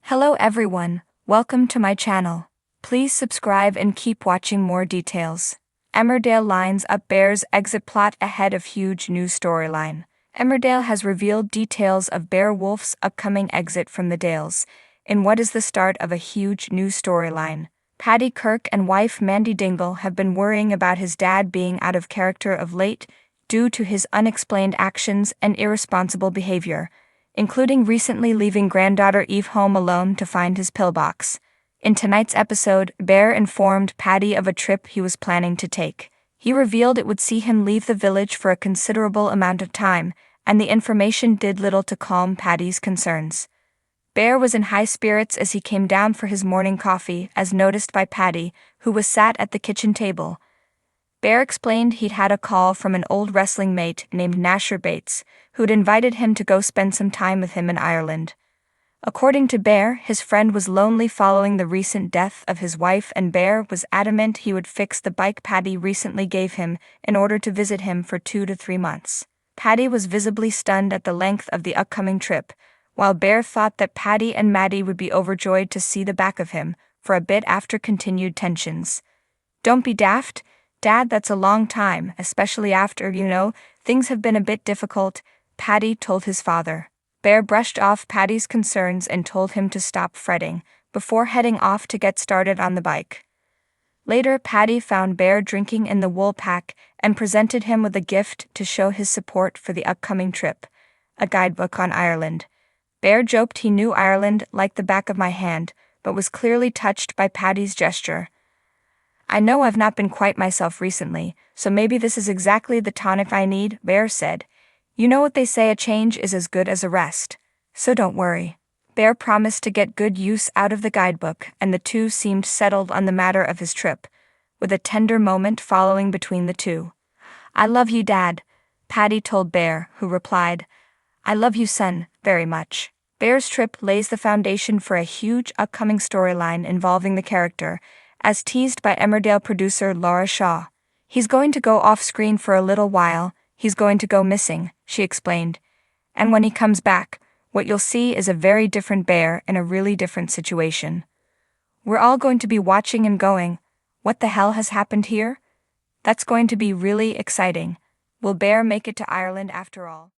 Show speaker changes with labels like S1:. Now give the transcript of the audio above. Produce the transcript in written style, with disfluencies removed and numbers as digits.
S1: Hello everyone, welcome to my channel. Please subscribe and keep watching more details. Emmerdale lines up Bear's exit plot ahead of huge new storyline. Emmerdale has revealed details of Bear Wolf's upcoming exit from the Dales, in what is the start of a huge new storyline. Paddy Kirk and wife Mandy Dingle have been worrying about his dad being out of character of late due to his unexplained actions and irresponsible behavior, including recently leaving granddaughter Eve home alone to find his pillbox. In tonight's episode, Bear informed Paddy of a trip he was planning to take. He revealed it would see him leave the village for a considerable amount of time, and the information did little to calm Paddy's concerns. Bear was in high spirits as he came down for his morning coffee, as noticed by Paddy, who was sat at the kitchen table. Bear explained he'd had a call from an old wrestling mate named Nasher Bates, who'd invited him to go spend some time with him in Ireland. According to Bear, his friend was lonely following the recent death of his wife, and Bear was adamant he would fix the bike Paddy recently gave him in order to visit him for 2 to 3 months. Paddy was visibly stunned at the length of the upcoming trip, while Bear thought that Paddy and Maddie would be overjoyed to see the back of him, for a bit after continued tensions. "Don't be daft, Dad, that's a long time, especially after, things have been a bit difficult," Paddy told his father. Bear brushed off Paddy's concerns and told him to stop fretting, before heading off to get started on the bike. Later, Paddy found Bear drinking in the wool pack and presented him with a gift to show his support for the upcoming trip, a guidebook on Ireland. Bear joked he knew Ireland like the back of my hand, but was clearly touched by Paddy's gesture. "I know I've not been quite myself recently, so maybe this is exactly the tonic I need," Bear said. "You know what they say, a change is as good as a rest. So don't worry." Bear promised to get good use out of the guidebook, and the two seemed settled on the matter of his trip, with a tender moment following between the two. "I love you, Dad," Paddy told Bear, who replied, "I love you, son, very much." Bear's trip lays the foundation for a huge upcoming storyline involving the character, as teased by Emmerdale producer Laura Shaw. "He's going to go off-screen for a little while, he's going to go missing," she explained. "And when he comes back, what you'll see is a very different Bear in a really different situation. We're all going to be watching and going, what the hell has happened here? That's going to be really exciting. Will Bear make it to Ireland after all?"